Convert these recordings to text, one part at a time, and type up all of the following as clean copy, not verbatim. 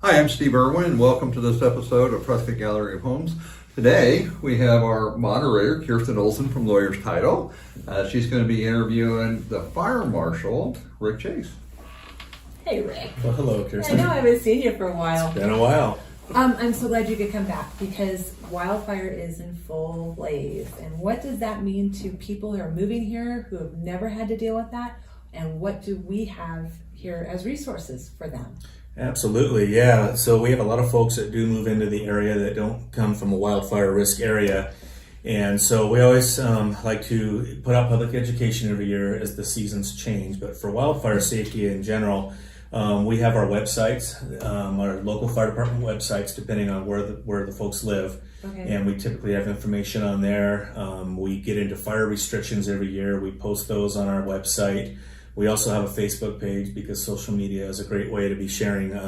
Hi, I'm Steve Irwin. Welcome to this episode of Prescott Gallery of Homes. Today we have our moderator, Kirsten Olson from Lawyers Title. She's going to be interviewing the fire marshal, Rick Chase. Hey, Rick. Well, hello, Kirsten. I know I haven't seen you for a while. It's been a while. I'm so glad you could come back because wildfire is in full blaze. And what does that mean to people who are moving here who have never had to deal with that? And what do we have here as resources for them? Absolutely, yeah. So we have a lot of folks that do move into the area that don't come from a wildfire risk area. And so we always like to put out public education every year as the seasons change. But for wildfire safety in general, we have our websites, our local fire department websites, depending on where the folks live. Okay. And we typically have information on there. We get into fire restrictions every year. We post those on our website. We also have a Facebook page because social media is a great way to be sharing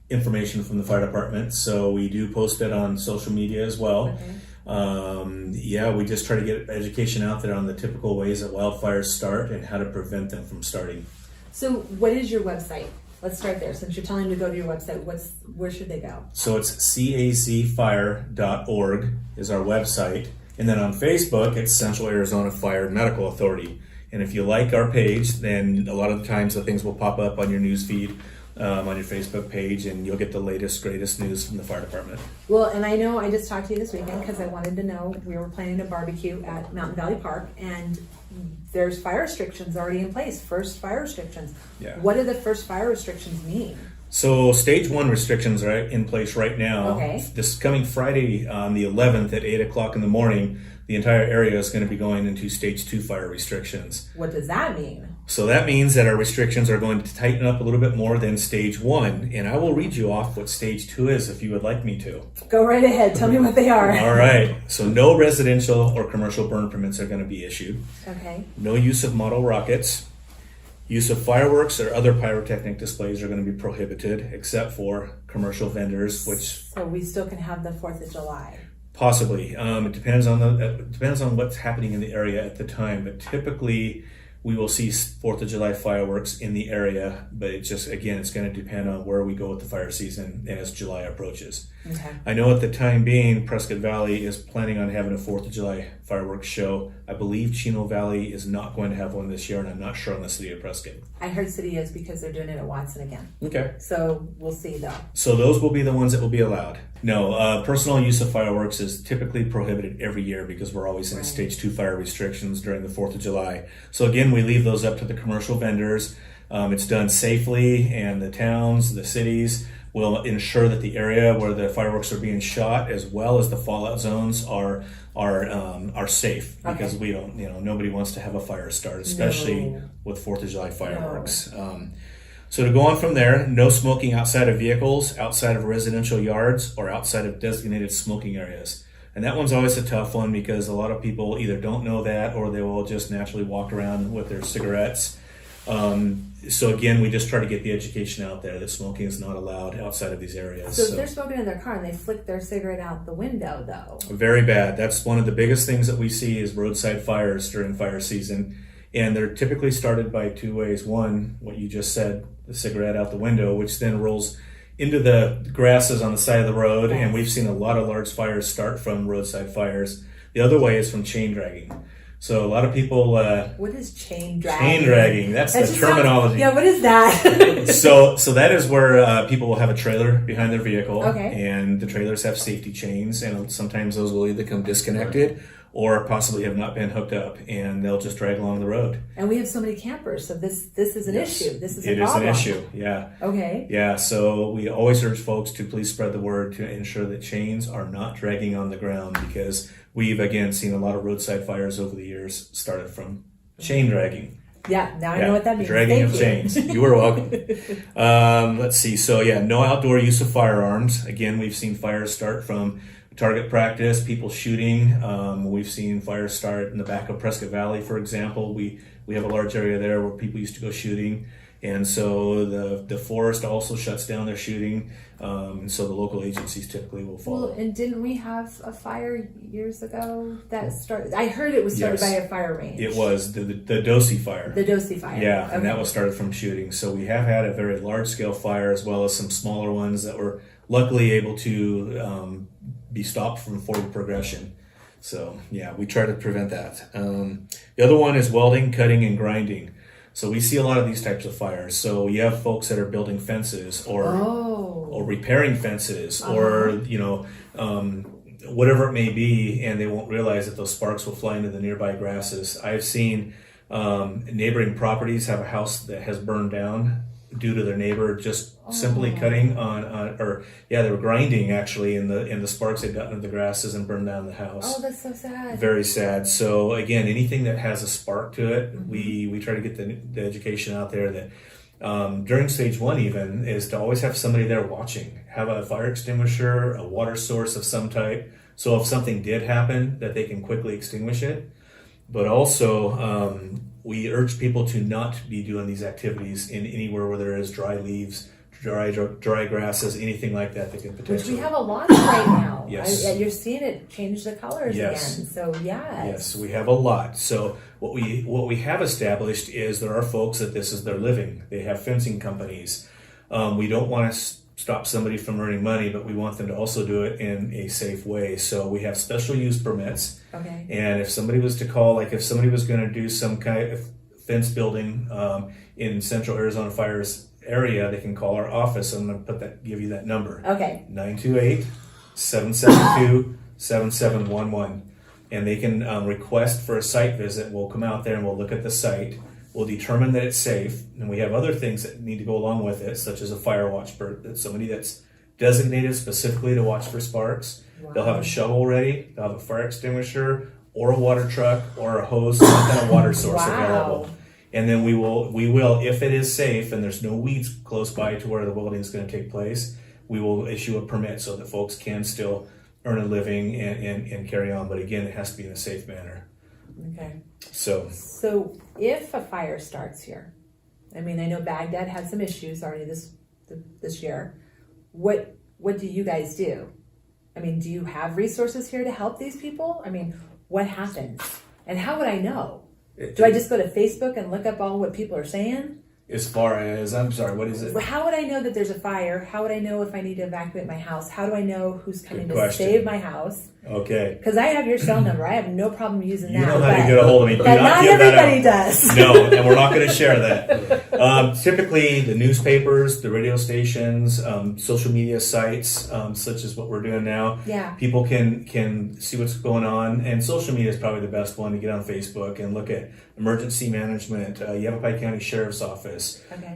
information from the fire department. So we do post it on social media as well. Okay. We just try to get education out there on the typical ways that wildfires start and how to prevent them from starting. So what is your website? Let's start there. Since you're telling them to go to your website, where should they go? So it's cazfire.org is our website. And then on Facebook, it's Central Arizona Fire Medical Authority. And if you like our page, then a lot of the times the things will pop up on your news feed, on your Facebook page, and you'll get the latest, greatest news from the fire department. Well, and I know I just talked to you this weekend because I wanted to know, we were planning a barbecue at Mountain Valley Park, and there's fire restrictions already in place, first fire restrictions. Yeah. What do the first fire restrictions mean? So stage 1 restrictions are in place right now. Okay. This coming Friday on the 11th at 8 o'clock in the morning, the entire area is going to be going into stage 2 fire restrictions. What does that mean? So that means that our restrictions are going to tighten up a little bit more than stage 1. And I will read you off what stage 2 is if you would like me to. Go right ahead. Tell me what they are. All right. So no residential or commercial burn permits are going to be issued. Okay. No use of model rockets. Use of fireworks or other pyrotechnic displays are going to be prohibited except for commercial vendors, which So we still can have the 4th of July. possibly. It depends on what's happening in the area at the time, but typically we will see 4th of July fireworks in the area, but it's going to depend on where we go with the fire season as July approaches. Okay. I know at the time being, Prescott Valley is planning on having a 4th of July fireworks show. I believe Chino Valley is not going to have one this year, and I'm not sure on the city of Prescott. I heard City is because they're doing it at Watson again. Okay. So we'll see though. So those will be the ones that will be allowed. No, personal use of fireworks is typically prohibited every year because we're always in Right. stage 2 fire restrictions during the 4th of July. So again, we leave those up to the commercial vendors. It's done safely, and the towns, the cities will ensure that the area where the fireworks are being shot, as well as the fallout zones, are safe, because Okay. we don't, nobody wants to have a fire start, especially No. with 4th of July fireworks. So to go on from there, no smoking outside of vehicles, outside of residential yards, or outside of designated smoking areas. And that one's always a tough one because a lot of people either don't know that or they will just naturally walk around with their cigarettes. So again, we just try to get the education out there that smoking is not allowed outside of these areas. So if they're smoking in their car and they flick their cigarette out the window though. Very bad. That's one of the biggest things that we see is roadside fires during fire season. And they're typically started by 2 ways. One, what you just said, the cigarette out the window, which then rolls into the grasses on the side of the road. Yes. And we've seen a lot of large fires start from roadside fires. The other way is from chain dragging. So a lot of people... What is chain dragging? Chain dragging, that's That the just terminology. Sounds, what is that? So that is where people will have a trailer behind their vehicle. Okay. And the trailers have safety chains, and sometimes those will either come disconnected or possibly have not been hooked up, and they'll just drag along the road. And we have so many campers, so this is an Yes. issue. This is a It is problem. an issue, yeah. Okay. Yeah, so we always urge folks to please spread the word to ensure that chains are not dragging on the ground, because we've, again, seen a lot of roadside fires over the years started from chain dragging. Yeah, now I know what that means. Dragging Thank of you. chains. You are welcome. Let's see. So yeah, no outdoor use of firearms. Again, we've seen fires start from target practice, people shooting. We've seen fires start in the back of Prescott Valley, for example. We have a large area there where people used to go shooting. And so the forest also shuts down their shooting. So the local agencies typically will follow. Well, and didn't we have a fire years ago that started? I heard it was started Yes. by a fire range. It was the Dosey fire. The Dosey fire. Yeah, Okay. and that was started from shooting. So we have had a very large scale fire as well as some smaller ones that were luckily able to be stopped from forward progression. So yeah, we try to prevent that. The other one is welding, cutting, and grinding. So we see a lot of these types of fires. So you have folks that are building fences or repairing fences or whatever it may be, and they won't realize that those sparks will fly into the nearby grasses. I've seen neighboring properties have a house that has burned down due to their neighbor just simply cutting they were grinding actually, and the sparks had gotten into the grasses and burned down the house. Oh, that's so sad. Very sad. So again, anything that has a spark to it, we try to get the education out there that during stage 1 even is to always have somebody there watching, have a fire extinguisher, a water source of some type, so if something did happen that they can quickly extinguish it. But also we urge people to not be doing these activities in anywhere where there is dry leaves, dry grasses, anything like that that can potentially. Which we have a lot of right now. Yes. You're seeing it change the colors Yes. again. So Yes, we have a lot. So what we have established is there are folks that this is their living. They have fencing companies. We don't want to stop somebody from earning money, but we want them to also do it in a safe way. So we have special use permits. Okay. And if somebody was to call, like if somebody was going to do some kind of fence building in Central Arizona Fire's area, they can call our office. I'm going to give you that number. Okay. 928-772-7711. And they can request for a site visit. We'll come out there and we'll look at the site. We'll determine that it's safe. And we have other things that need to go along with it, such as a fire watch, somebody that's designated specifically to watch for sparks. Wow. They'll have a shovel ready, they'll have a fire extinguisher or a water truck or a hose, some kind of water source available. And then we will, if it is safe and there's no weeds close by to where the welding is going to take place, we will issue a permit so that folks can still earn a living and carry on. But again, it has to be in a safe manner. Okay. So if a fire starts here, I mean, I know Baghdad had some issues already this year. What do you guys do? I mean, do you have resources here to help these people? I mean, what happens? And how would I know? Do I just go to Facebook and look up all what people are saying? As far as, I'm sorry, what is it? How would I know that there's a fire? How would I know if I need to evacuate my house? How do I know who's coming Good to question. save my house? Okay. Because I have your cell number. I have no problem using that. You know how to get a hold of me. Do But not give that everybody out. does. No, and we're not going to share that. Typically, the newspapers, the radio stations, social media sites, such as what we're doing now. Yeah. People can see what's going on, and social media is probably the best one to get on Facebook and look at emergency management, Yavapai County Sheriff's Office, Okay.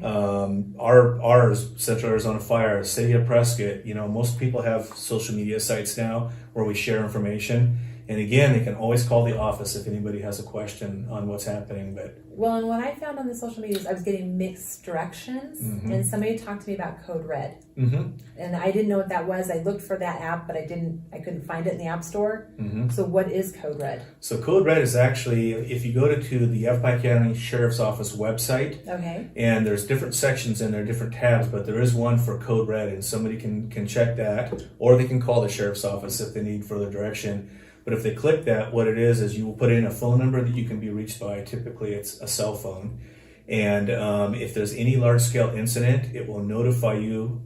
ours, Central Arizona Fire, City of Prescott. Most people have social media sites now where we share information. And again, they can always call the office if anybody has a question on what's happening. But Well, and what I found on the social media is I was getting mixed directions, and somebody talked to me about Code Red, and I didn't know what that was. I looked for that app, but I couldn't find it in the App Store. So what is Code Red? So Code Red is actually, if you go to the Yavapai County Sheriff's Office website, Okay. and there's different sections in there, different tabs, but there is one for Code Red, and somebody can check that, or they can call the Sheriff's Office if they need further direction. But if they click that, what it is you will put in a phone number that you can be reached by. Typically, it's a cell phone. And if there's any large-scale incident, it will notify you.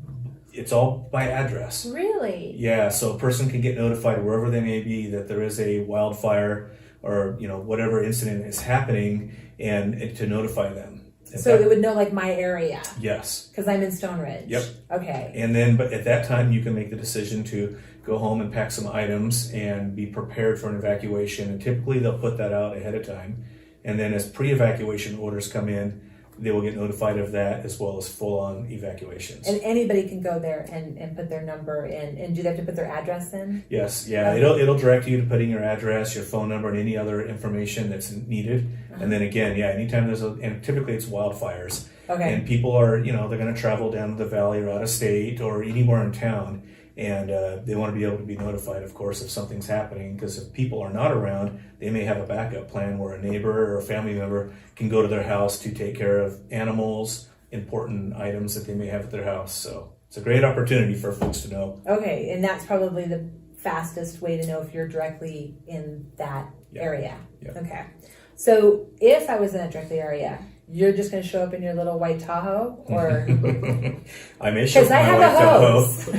It's all by address. Really? Yeah, so a person can get notified wherever they may be that there is a wildfire or whatever incident is happening, and to notify them. So it would know like my area. Yes. Because I'm in Stone Ridge. Yep. Okay. And then, but at that time, you can make the decision to go home and pack some items and be prepared for an evacuation. And typically, they'll put that out ahead of time. And then, as pre-evacuation orders come in, they will get notified of that as well as full-on evacuations. And anybody can go there and put their number in. And do they have to put their address in? Yes, yeah. It'll direct you to putting your address, your phone number, and any other information that's needed. And then again, anytime and typically it's wildfires. Okay. And people are, they're going to travel down to the valley or out of state or anywhere in town. And they want to be able to be notified, of course, if something's happening, because if people are not around, they may have a backup plan where a neighbor or a family member can go to their house to take care of animals, important items that they may have at their house. So it's a great opportunity for folks to know. Okay, and that's probably the fastest way to know if you're directly in that area. Yeah. Okay. So if I was in that directly area, you're just going to show up in your little white Tahoe, or I may show up because in I my have white a Tahoe. hose.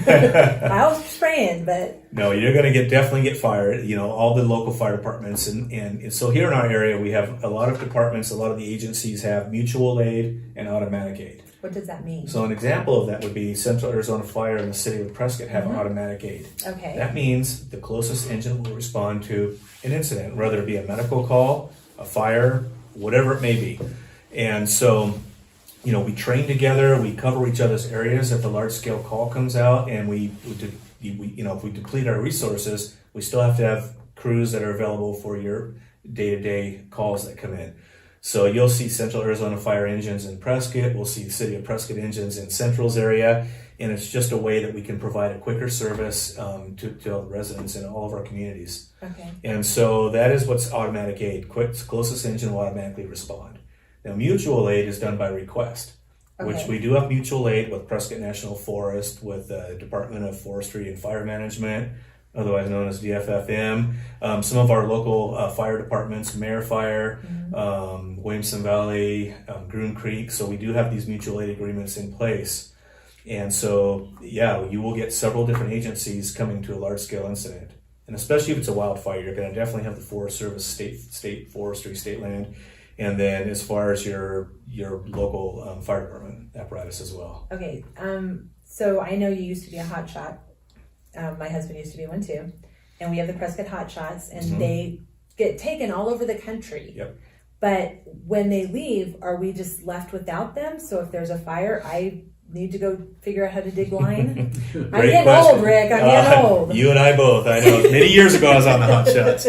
I was spraying, but No, you're going to definitely get fired. You know, all the local fire departments, and so here in our area, we have a lot of departments. A lot of the agencies have mutual aid and automatic aid. what does that mean? So an example of that would be Central Arizona Fire in the city of Prescott have automatic aid. Okay. That means the closest engine will respond to an incident, whether it be a medical call, a fire, whatever it may be. And so, you know, we train together, we cover each other's areas if the large scale call comes out, and we you know, if we deplete our resources, we still have to have crews that are available for your day-to-day calls that come in. So you'll see Central Arizona Fire engines in Prescott, we'll see the City of Prescott engines in Central's area, and it's just a way that we can provide a quicker service to all the residents in all of our communities. Okay. And so that is what's automatic aid. Closest engine will automatically respond. Now, mutual aid is done by request, which Okay. we do have mutual aid with Prescott National Forest, with the Department of Forestry and Fire Management, otherwise known as DFFM. Some of our local fire departments, Mare Fire, Williamson Valley, Groom Creek. So we do have these mutual aid agreements in place. And so, yeah, you will get several different agencies coming to a large-scale incident. And especially if it's a wildfire, you're going to definitely have the Forest Service, state forestry, state land. And then as far as your local fire department apparatus as well. Okay. So I know you used to be a hot shot. My husband used to be one too. And we have the Prescott hot shots, and they get taken all over the country. Yep. But when they leave, are we just left without them? So if there's a fire, I need to go figure out how to dig line. I'm Great getting question. old, Rick. I'm getting old. You and I both. I know. Many years ago, I was on the hot shots.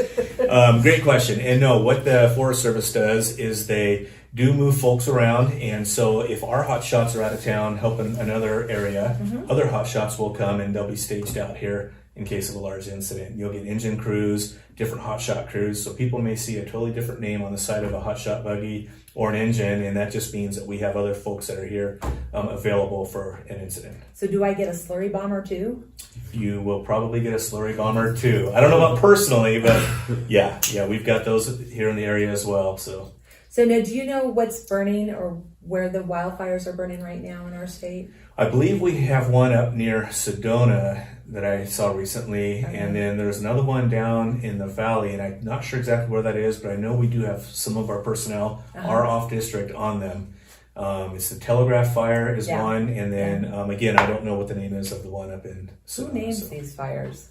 Great question. And no, what the Forest Service does is they do move folks around. And so if our hot shots are out of town helping another area, other hot shots will come and they'll be staged out here in case of a large incident. You'll get engine crews, different hot shot crews. So people may see a totally different name on the side of a hot shot buggy or an engine, and that just means that we have other folks that are here available for an incident. So do I get a slurry bomber too? You will probably get a slurry bomber too. I don't know about personally, but yeah, we've got those here in the area as well. So now, do you know what's burning or where the wildfires are burning right now in our state? I believe we have one up near Sedona that I saw recently, and then there's another one down in the valley, and I'm not sure exactly where that is, but I know we do have some of our personnel are off district on them. It's the Telegraph Fire is one, and then again, I don't know what the name is of the one up in Sedona. Who names these fires?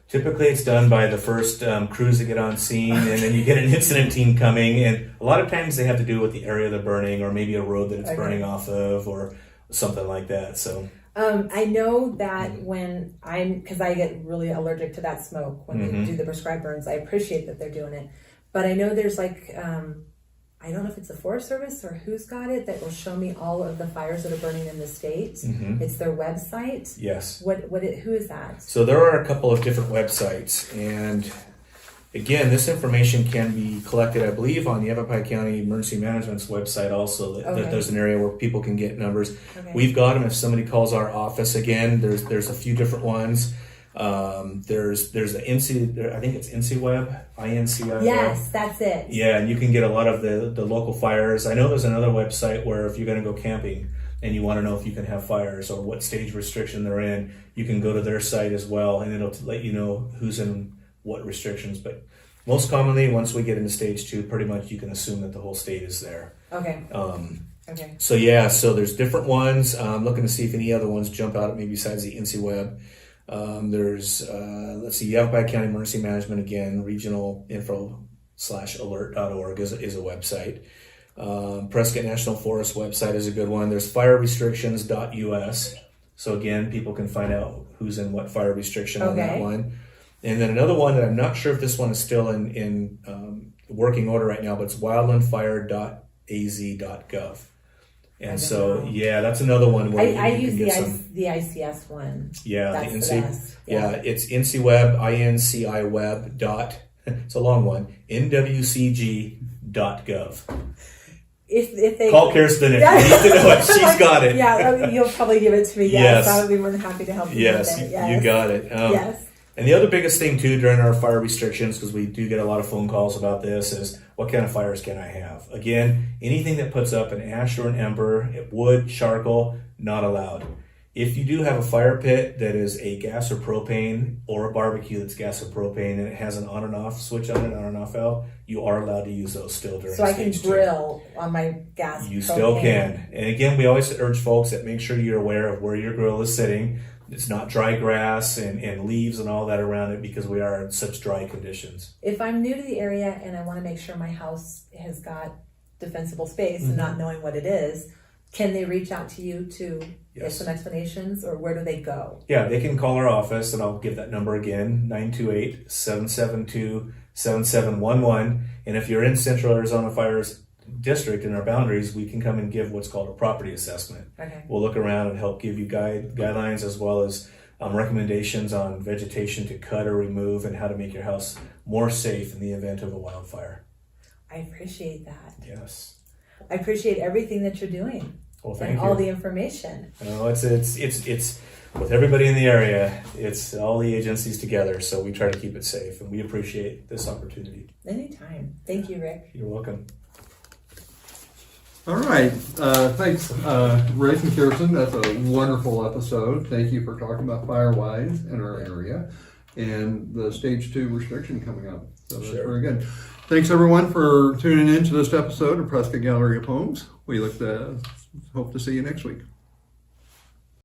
Typically, it's done by the first crews that get on scene, and then you get an incident team coming, and a lot of times they have to do with the area they're burning, or maybe a road that it's burning off of, or something like that. So I know that because I get really allergic to that smoke when they do the prescribed burns. I appreciate that they're doing it, but I know there's I don't know if it's the Forest Service or who's got it that will show me all of the fires that are burning in the state. It's their website. yes. Who is that? So there are a couple of different websites, and again, this information can be collected, I believe, on the Yavapai County Emergency Management's website also. That there's an area where people can get numbers. Okay. We've got them if somebody calls our office. Again, there's a few different ones. There's the INCI, I think it's INCIWeb, INCI. Yes, that's it. Yeah, and you can get a lot of the local fires. I know there's another website where if you're going to go camping and you want to know if you can have fires or what stage restriction they're in, you can go to their site as well, and it'll let you know who's in what restrictions. But most commonly, once we get into stage 2, pretty much you can assume that the whole state is there. Okay. Okay. So there's different ones. I'm looking to see if any other ones jump out at me besides the INCIWeb. There's Yavapai County Emergency Management, again, regional info/alert.org is a website. Prescott National Forest website is a good one. There's firerestrictions.us. So again, people can find out who's in what fire restriction on that one. And then another one that I'm not sure if this one is still in working order right now, but it's wildlandfire.az.gov. And so, that's another one where I use the ICS one. Yeah, that's the the NC. best. Yeah, it's INCIWeb, INCIWeb dot. It's a long one. NWCG.gov. if they Call Kirsten if you need to know it. She's got it. Yeah, you'll probably give it to me. Yes. I would be more than happy to help you. Yes, with it. you got it. Yes. And the other biggest thing too during our fire restrictions, because we do get a lot of phone calls about this, is what kind of fires can I have? Again, anything that puts up an ash or an ember, wood, charcoal, not allowed. If you do have a fire pit that is a gas or propane, or a barbecue that's gas or propane, and it has an on and off switch on it, on and off valve, you are allowed to use those still during So I can stage 2. grill on my gas. You propane. still can. And again, we always urge folks that make sure you're aware of where your grill is sitting. It's not dry grass and leaves and all that around it, because we are in such dry conditions. If I'm new to the area and I want to make sure my house has got defensible space and not knowing what it is, can they reach out to you to get some explanations, or where do they go? Yeah, they can call our office, and I'll give that number again, 928-772-7711. And if you're in Central Arizona Fires District in our boundaries, we can come and give what's called a property assessment. Okay. We'll look around and help give you guidelines, as well as recommendations on vegetation to cut or remove, and how to make your house more safe in the event of a wildfire. I appreciate that. Yes. I appreciate everything that you're doing. Well, thank and you. all the information. It's with everybody in the area. It's all the agencies together, so we try to keep it safe, and we appreciate this opportunity. Anytime. Thank you, Rick. You're welcome. All right. Thanks, Rick and Kirsten. That's a wonderful episode. Thank you for talking about Firewise in our area and the stage 2 restriction coming up. So that's very good. Thanks, everyone, for tuning in to this episode of Prescott Gallery of Homes. We hope to see you next week.